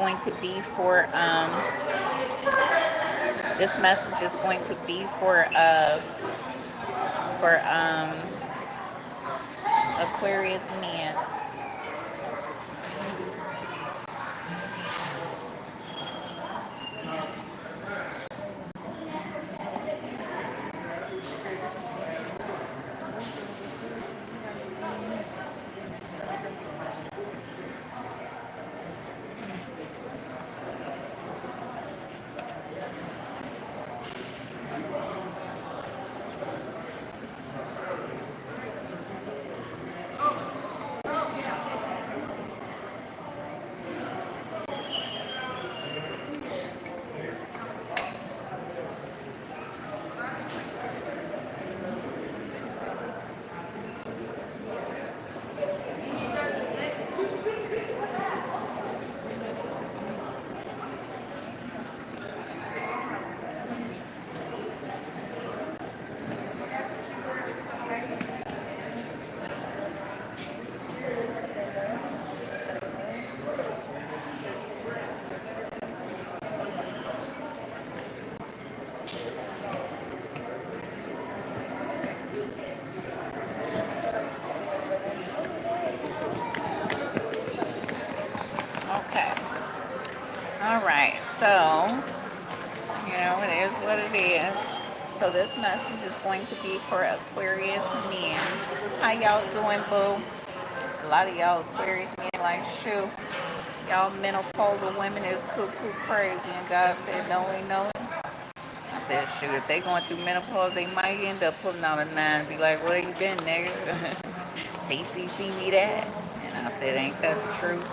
going to be for this message is going to be for Aquarius men. Okay. All right. So, it is what it is. So this message is going to be for Aquarius men. How y'all doing, boo? A lot of y'all Aquarius men like, shoot, y'all menopausal women is cuckoo crazy. And God said, no, we know it. I said, shoot, if they going through menopause, they might end up pulling out a 9 and be like, where you been, nigga? see me that. And I said, ain't that the truth?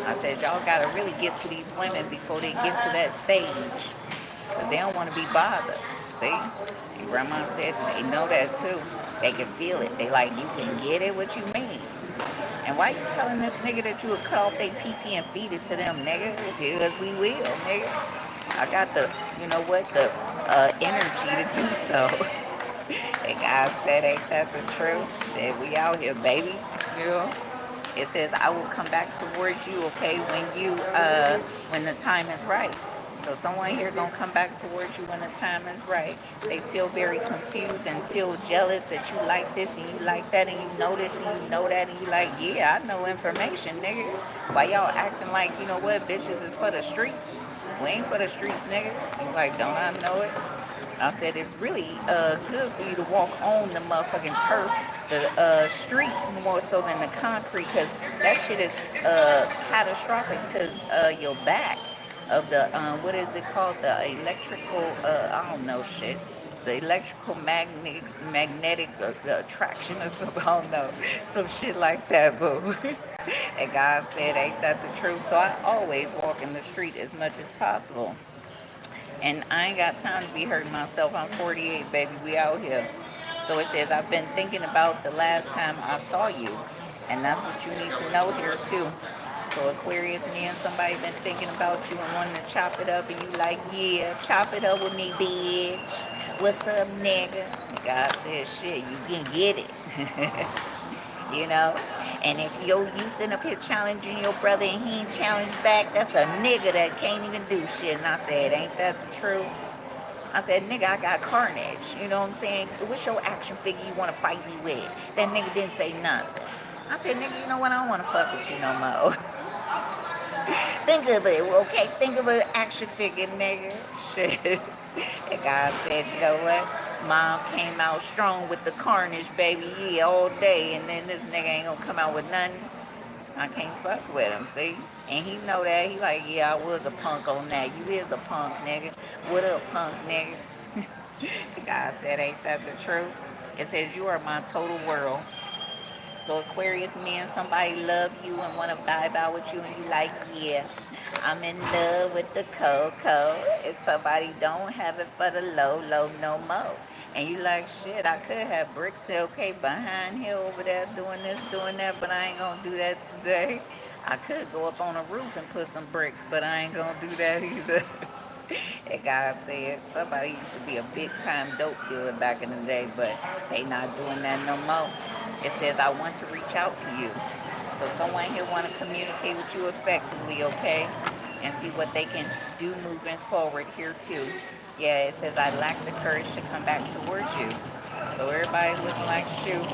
I said, y'all got to really get to these women before they get to that stage. Because they don't want to be bothered. See? And Grandma said they know that too. They can feel it. They like, you can get it, what you mean? And why you telling this nigga that you would cut off their pee-pee and feed it to them, nigga? Because we will, nigga. I got the, the energy to do so. And God said, ain't that the truth? Shit, we out here, baby. It says, I will come back towards you, okay, when the time is right. So someone here gonna come back towards you when the time is right. They feel very confused and feel jealous that you like this and you like that and you know this and you know that and you like, yeah, I know information, nigga. Why y'all acting like, you know what, bitches is for the streets? We ain't for the streets, nigga. You like, don't I know it? I said it's really good for you to walk on the motherfucking turf, the street more so than the concrete, because that shit is catastrophic to your back of the what is it called, the electrical I don't know shit, the electrical magnetic attraction or something, I don't know, some shit like that, boo. And God said, ain't that the truth? So I always walk in the street as much as possible. And I ain't got time to be hurting myself. I'm 48, baby. We out here. So it says, I've been thinking about the last time I saw you. And that's what you need to know here, too. So Aquarius men, somebody been thinking about you and wanting to chop it up. And you like, yeah, chop it up with me, bitch. What's up, nigga? God says, shit, you can get it. you know. And if you sitting up here challenging your brother and he ain't challenged back, that's a nigga that can't even do shit. And I said, ain't that the truth? I said, nigga, I got carnage. You know what I'm saying? What's your action figure you want to fight me with? That nigga didn't say nothing. I said, nigga, you know what? I don't want to fuck with you no more. Think of it, okay? Think of an action figure, nigga. Shit. And God said, you know what? Mom came out strong with the carnage, baby, yeah, all day. And then this nigga ain't gonna come out with nothing. I can't fuck with him, see? And he know that. He like, yeah, I was a punk on that. You is a punk, nigga. What up, punk, nigga? God said, ain't that the truth? It says, you are my total world. So Aquarius men, somebody love you and want to vibe out with you and you like, yeah, I'm in love with the cocoa. And somebody don't have it for the low no more. And you like, shit, I could have bricks, okay, behind here over there doing this, doing that, but I ain't gonna do that today. I could go up on a roof and put some bricks, but I ain't gonna do that either. And God said, somebody used to be a big time dope dealer back in the day, but they not doing that no more. It says, I want to reach out to you. So someone here want to communicate with you effectively, okay? and see what they can do moving forward here too. Yeah, it says I lack the courage to come back towards you. So everybody looking like, shoot,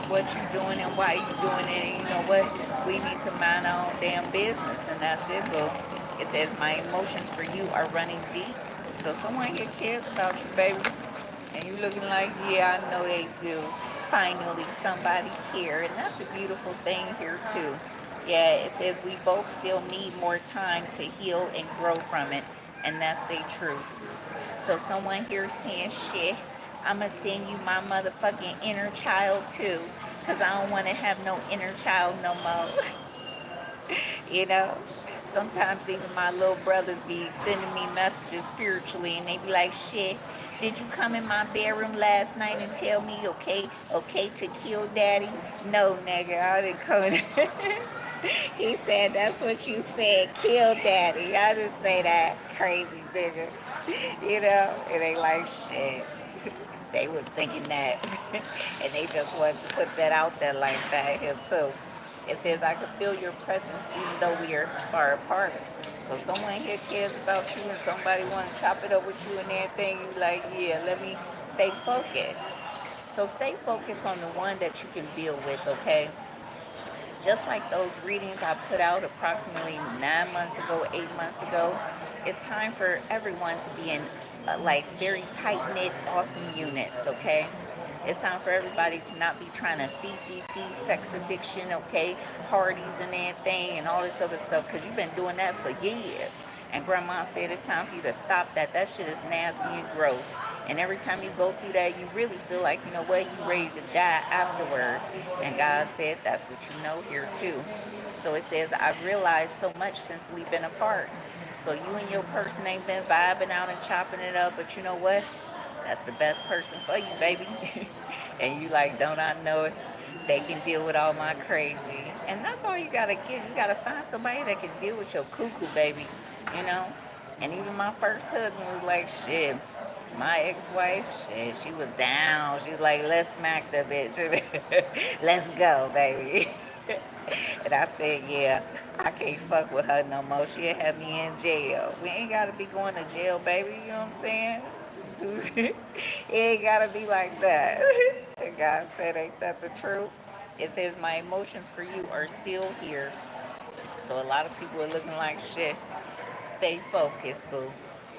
what you doing and why you doing it, and you know what? We need to mind our own damn business, and that's it, boo. It says my emotions for you are running deep. So someone here cares about you, baby. And you looking like, yeah, I know they do. Finally, somebody here. And that's a beautiful thing here, too. Yeah, it says we both still need more time to heal and grow from it. And that's the truth. So someone here saying, shit, I'm going to send you my motherfucking inner child, too. Because I don't want to have no inner child no more. You know? Sometimes even my little brothers be sending me messages spiritually, and they be like, shit, did you come in my bedroom last night and tell me okay to kill daddy? No, nigga, I didn't come in. He said, that's what you said, kill daddy. I didn't say that, crazy nigga. You know, and they like, shit. They was thinking that, and they just wanted to put that out there like that here too. It says, I can feel your presence even though we are far apart. So someone here cares about you, and somebody want to chop it up with you and everything. You like, yeah, let me stay focused. So stay focused on the one that you can build with, okay? Just like those readings I put out approximately 9 months ago, 8 months ago, it's time for everyone to be in like very tight-knit, awesome units, okay? It's time for everybody to not be trying to CCC, sex addiction, okay, parties and everything and all this other stuff, because you've been doing that for years. And grandma said it's time for you to stop that. That shit is nasty and gross. And every time you go through that, you really feel like, you know what, you ready to die afterwards. And God said that's what you know here too. So it says, I've realized so much since we've been apart. So you and your person ain't been vibing out and chopping it up, but you know what? That's the best person for you, baby. And you like, don't I know it? They can deal with all my crazy. And that's all you gotta get. You gotta find somebody that can deal with your cuckoo, baby. You know? And even my first husband was like, shit. My ex-wife, shit, she was down. She was like, let's smack the bitch. Let's go, baby. And I said, yeah, I can't fuck with her no more. She'll have me in jail. We ain't gotta be going to jail, baby. You know what I'm saying? It ain't gotta be like that. And God said, ain't that the truth? It says, my emotions for you are still here. So a lot of people are looking like, shit, stay focused, boo.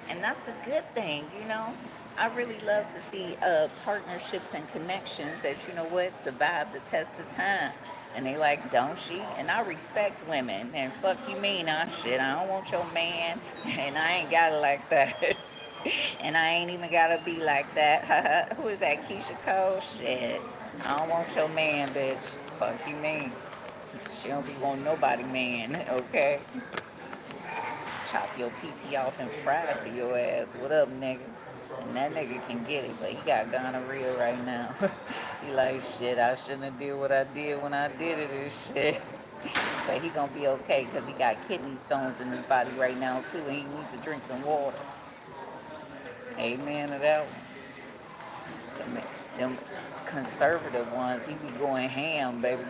And that's a good thing, you know. I really love to see partnerships and connections that, you know what, survive the test of time. And they like, don't she? And I respect women. And fuck you mean, shit, I don't want your man. And I ain't got it like that. And I ain't even gotta be like that. Who is that, Keisha Cole? Shit, I don't want your man, bitch. Fuck you mean. She don't be wanting nobody man, okay? Chop your pee off and fry it to your ass. What up, nigga? And that nigga can get it, but he got gonorrhea right now. He like, shit, I shouldn't have did what I did when I did it and shit. But he gonna be okay because he got kidney stones in his body right now too, and he needs to drink some water. Amen to that one. Them conservative ones, he be going ham, baby.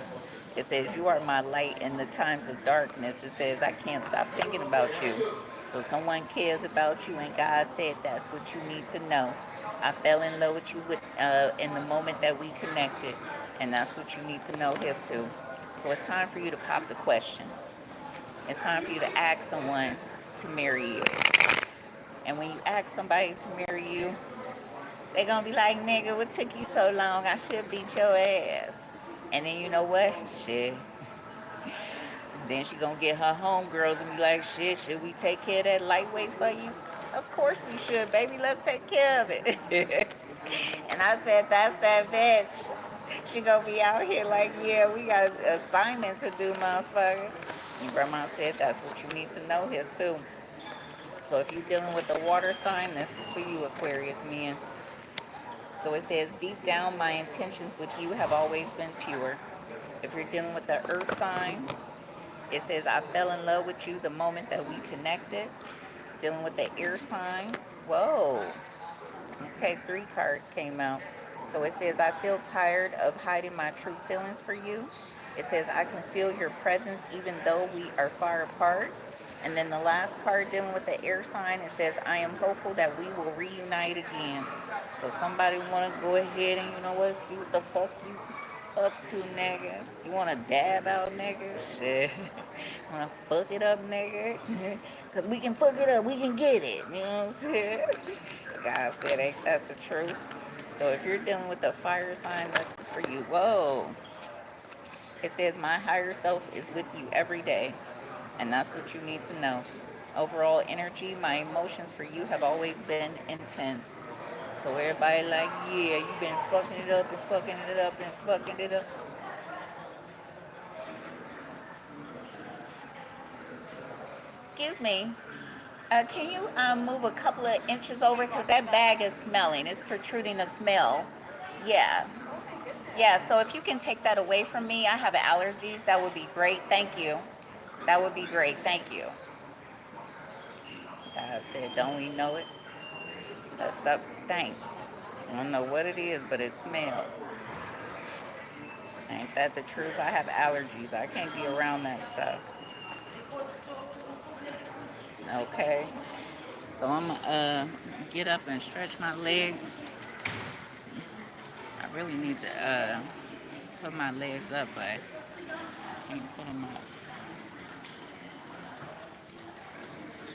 It says, you are my light in the times of darkness. It says, I can't stop thinking about you. So someone cares about you, and God said that's what you need to know. I fell in love with you in the moment that we connected, and that's what you need to know here too. So it's time for you to pop the question. It's time for you to ask someone to marry you. And when you ask somebody to marry you, they're going to be like, nigga, what took you so long? I should beat your ass. And then you know what? Shit. Then she going to get her homegirls and be like, shit, should we take care of that lightweight for you? Of course we should, baby. Let's take care of it. And I said, that's that bitch. She going to be out here like, yeah, we got an assignment to do, motherfucker. And grandma said, that's what you need to know here, too. So if you're dealing with the water sign, this is for you, Aquarius men. So it says, deep down, my intentions with you have always been pure. If you're dealing with the earth sign, it says, I fell in love with you the moment that we connected. Dealing with the air sign, whoa. Okay, 3 cards came out. So it says, I feel tired of hiding my true feelings for you. It says, I can feel your presence even though we are far apart. And then the last card dealing with the air sign, it says, I am hopeful that we will reunite again. So somebody want to go ahead and, you know what, see what the fuck you up to, nigga. You want to dab out, nigga? Shit. Want to fuck it up, nigga? Because we can fuck it up. We can get it. You know what I'm saying? God said, ain't that the truth? So if you're dealing with the fire sign, this is for you. Whoa. It says, my higher self is with you every day. And that's what you need to know. Overall energy, my emotions for you have always been intense. So everybody like, yeah, you've been fucking it up and fucking it up and fucking it up. Excuse me. Can you move a couple of inches over? Because that bag is smelling. It's protruding a smell. Yeah. Yeah, so if you can take that away from me, I have allergies. That would be great. Thank you. That would be great. Thank you. God said, don't we know it? That stuff stinks. I don't know what it is, but it smells. Ain't that the truth? I have allergies. I can't be around that stuff. Okay. So I'm gonna get up and stretch my legs. I really need to put my legs up, but I can't put them up.